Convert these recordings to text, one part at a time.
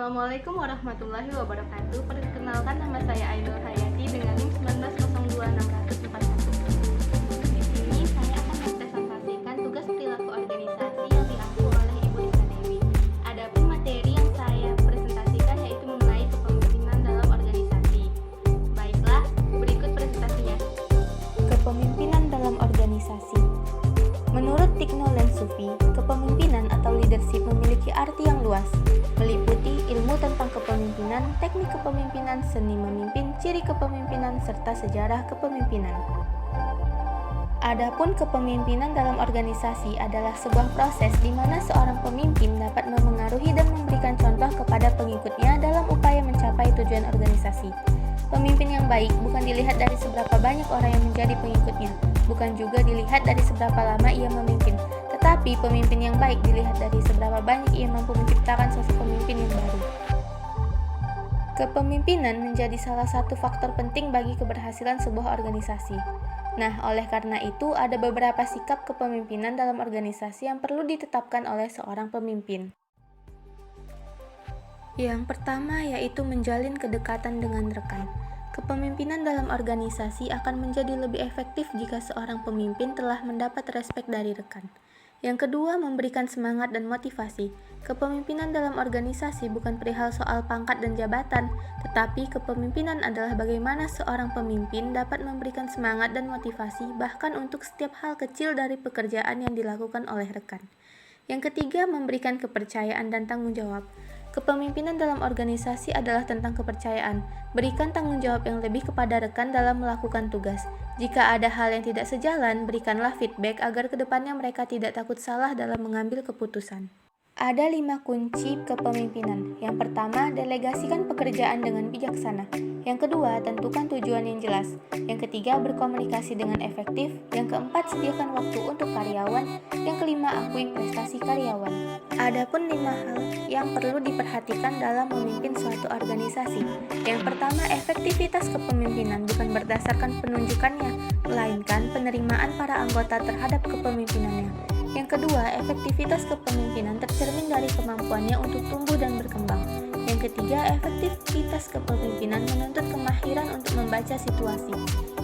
Assalamualaikum warahmatullahi wabarakatuh. Perkenalkan, nama saya Ainul Hayati dengan NIM 1902641. Di sini saya akan mempresentasikan tugas perilaku organisasi yang dilakukan oleh Ibu Rizka Dewi. Adapun materi yang saya presentasikan yaitu mengenai kepemimpinan dalam organisasi. Baiklah, berikut presentasinya. Kepemimpinan dalam organisasi. Menurut Tikno dan Sufi, kepemimpinan atau leadership memiliki arti yang luas, meliputi ilmu tentang kepemimpinan, teknik kepemimpinan, seni memimpin, ciri kepemimpinan, serta sejarah kepemimpinan. Adapun kepemimpinan dalam organisasi adalah sebuah proses di mana seorang pemimpin dapat memengaruhi dan memberikan contoh kepada pengikutnya dalam upaya mencapai tujuan organisasi. Pemimpin yang baik bukan dilihat dari seberapa banyak orang yang menjadi pengikutnya, bukan juga dilihat dari seberapa lama ia memimpin, tetapi pemimpin yang baik dilihat dari seberapa banyak ia mampu menciptakan sosok pemimpin yang baru. Kepemimpinan menjadi salah satu faktor penting bagi keberhasilan sebuah organisasi. Nah, oleh karena itu, ada beberapa sikap kepemimpinan dalam organisasi yang perlu ditetapkan oleh seorang pemimpin. Yang pertama yaitu menjalin kedekatan dengan rekan. Kepemimpinan dalam organisasi akan menjadi lebih efektif jika seorang pemimpin telah mendapat respek dari rekan. Yang kedua, memberikan semangat dan motivasi. Kepemimpinan dalam organisasi bukan perihal soal pangkat dan jabatan, tetapi kepemimpinan adalah bagaimana seorang pemimpin dapat memberikan semangat dan motivasi bahkan untuk setiap hal kecil dari pekerjaan yang dilakukan oleh rekan. Yang ketiga, memberikan kepercayaan dan tanggung jawab. Kepemimpinan dalam organisasi adalah tentang kepercayaan. Berikan tanggung jawab yang lebih kepada rekan dalam melakukan tugas. Jika ada hal yang tidak sejalan, berikanlah feedback agar kedepannya mereka tidak takut salah dalam mengambil keputusan. Ada 5 kunci kepemimpinan. Yang pertama, delegasikan pekerjaan dengan bijaksana. Yang kedua, tentukan tujuan yang jelas. Yang ketiga, berkomunikasi dengan efektif. Yang keempat, sediakan waktu untuk karyawan. Yang kelima, akui prestasi karyawan. Adapun 5 hal yang perlu diperhatikan dalam memimpin suatu organisasi. Yang pertama, efektivitas kepemimpinan bukan berdasarkan penunjukannya, melainkan penerimaan para anggota terhadap kepemimpinannya. Yang kedua, efektivitas kepemimpinan tercermin dari kemampuannya untuk tumbuh dan berkembang. Yang ketiga, efektivitas kepemimpinan menuntut kemahiran untuk membaca situasi.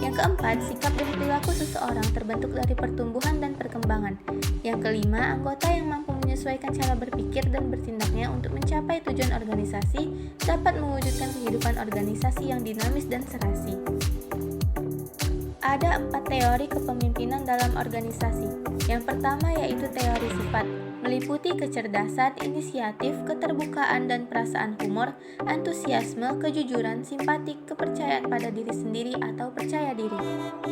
Yang keempat, sikap dan perilaku seseorang terbentuk dari pertumbuhan dan perkembangan. Yang kelima, anggota yang mampu menyesuaikan cara berpikir dan bertindaknya untuk mencapai tujuan organisasi dapat mewujudkan kehidupan organisasi yang dinamis dan serasi. Ada 4 teori kepemimpinan dalam organisasi. Yang pertama yaitu teori sifat, meliputi kecerdasan, inisiatif, keterbukaan dan perasaan humor, antusiasme, kejujuran, simpatik, kepercayaan pada diri sendiri atau percaya diri.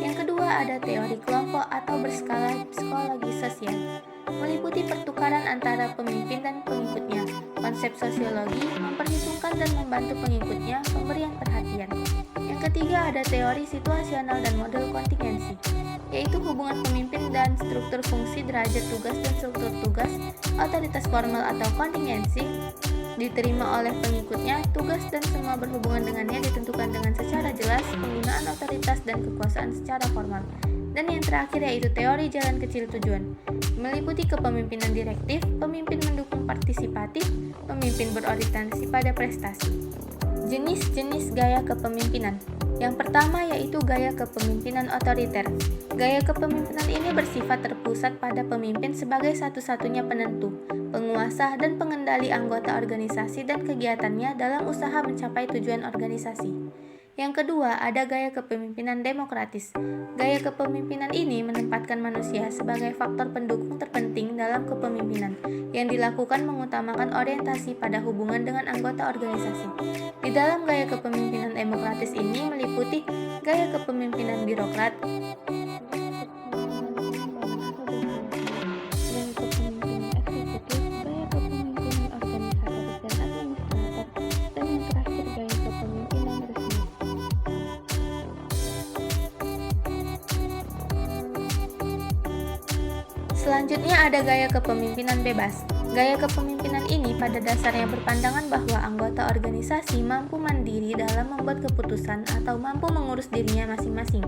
Yang kedua ada teori kelompok atau berskala psikologi sosial, meliputi pertukaran antara pemimpin dan pengikutnya. Konsep sosiologi memperhitungkan dan membantu pengikutnya pemberian perhatian. Yang ketiga ada teori situasional dan model kontingensi, yaitu hubungan pemimpin dan struktur fungsi, derajat tugas dan struktur tugas, otoritas formal atau kontingensi, diterima oleh pengikutnya, tugas dan semua berhubungan dengannya ditentukan dengan secara jelas, penggunaan otoritas dan kekuasaan secara formal. Dan yang terakhir yaitu teori jalan kecil tujuan, meliputi kepemimpinan direktif, pemimpin mendukung partisipatif, pemimpin berorientasi pada prestasi. Jenis-jenis gaya kepemimpinan. Yang pertama yaitu gaya kepemimpinan otoriter. Gaya kepemimpinan ini bersifat terpusat pada pemimpin sebagai satu-satunya penentu, penguasa, dan pengendali anggota organisasi dan kegiatannya dalam usaha mencapai tujuan organisasi. Yang kedua, ada gaya kepemimpinan demokratis. Gaya kepemimpinan ini menempatkan manusia sebagai faktor pendukung terpenting dalam kepemimpinan, yang dilakukan mengutamakan orientasi pada hubungan dengan anggota organisasi. Di dalam gaya kepemimpinan demokratis ini meliputi gaya kepemimpinan birokrat, Selanjutnya ada gaya kepemimpinan bebas. Gaya kepemimpinan ini pada dasarnya berpandangan bahwa anggota organisasi mampu mandiri dalam membuat keputusan atau mampu mengurus dirinya masing-masing,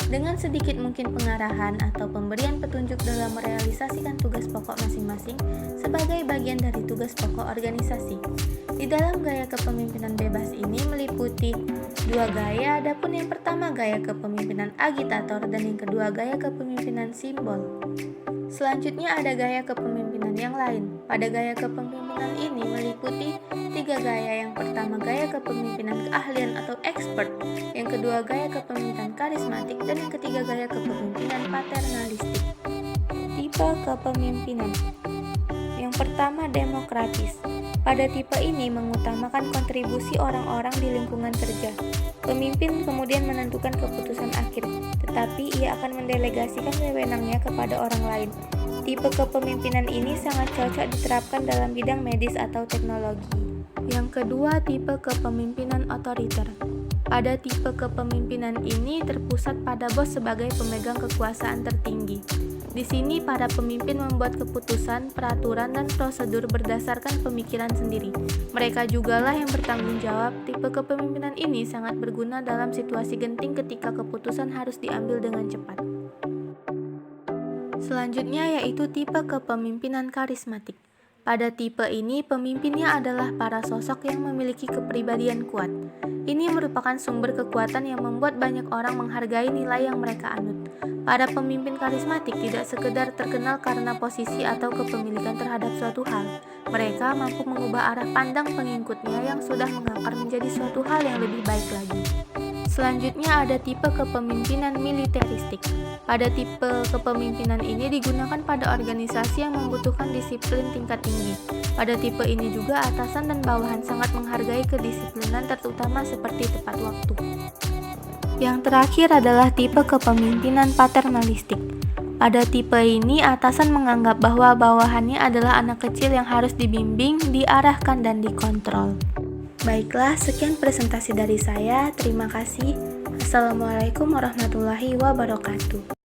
dengan sedikit mungkin pengarahan atau pemberian petunjuk dalam merealisasikan tugas pokok masing-masing sebagai bagian dari tugas pokok organisasi. Di dalam gaya kepemimpinan bebas ini meliputi dua gaya, adapun yang pertama gaya kepemimpinan agitator dan yang kedua gaya kepemimpinan simbol. Selanjutnya ada gaya kepemimpinan yang lain. Pada gaya kepemimpinan ini meliputi tiga gaya. Yang pertama gaya kepemimpinan keahlian atau expert, yang kedua gaya kepemimpinan karismatik, dan yang ketiga gaya kepemimpinan paternalistik. Tipe kepemimpinan. Yang pertama demokratis. Pada tipe ini mengutamakan kontribusi orang-orang di lingkungan kerja. Pemimpin kemudian menentukan keputusan akhir, tetapi ia akan mendelegasikan wewenangnya kepada orang lain. Tipe kepemimpinan ini sangat cocok diterapkan dalam bidang medis atau teknologi. Yang kedua, tipe kepemimpinan otoriter. Pada tipe kepemimpinan ini terpusat pada bos sebagai pemegang kekuasaan tertinggi. Di sini para pemimpin membuat keputusan, peraturan, dan prosedur berdasarkan pemikiran sendiri. Mereka jugalah yang bertanggung jawab. Tipe kepemimpinan ini sangat berguna dalam situasi genting ketika keputusan harus diambil dengan cepat. Selanjutnya yaitu tipe kepemimpinan karismatik. Pada tipe ini, pemimpinnya adalah para sosok yang memiliki kepribadian kuat. Ini merupakan sumber kekuatan yang membuat banyak orang menghargai nilai yang mereka anut. Para pemimpin karismatik tidak sekedar terkenal karena posisi atau kepemilikan terhadap suatu hal. Mereka mampu mengubah arah pandang pengikutnya yang sudah mengakar menjadi suatu hal yang lebih baik lagi. Selanjutnya ada tipe kepemimpinan militeristik. Pada tipe kepemimpinan ini digunakan pada organisasi yang membutuhkan disiplin tingkat tinggi. Pada tipe ini juga atasan dan bawahan sangat menghargai kedisiplinan terutama seperti tepat waktu. Yang terakhir adalah tipe kepemimpinan paternalistik. Pada tipe ini atasan menganggap bahwa bawahannya adalah anak kecil yang harus dibimbing, diarahkan, dan dikontrol. Baiklah, sekian presentasi dari saya. Terima kasih. Assalamualaikum warahmatullahi wabarakatuh.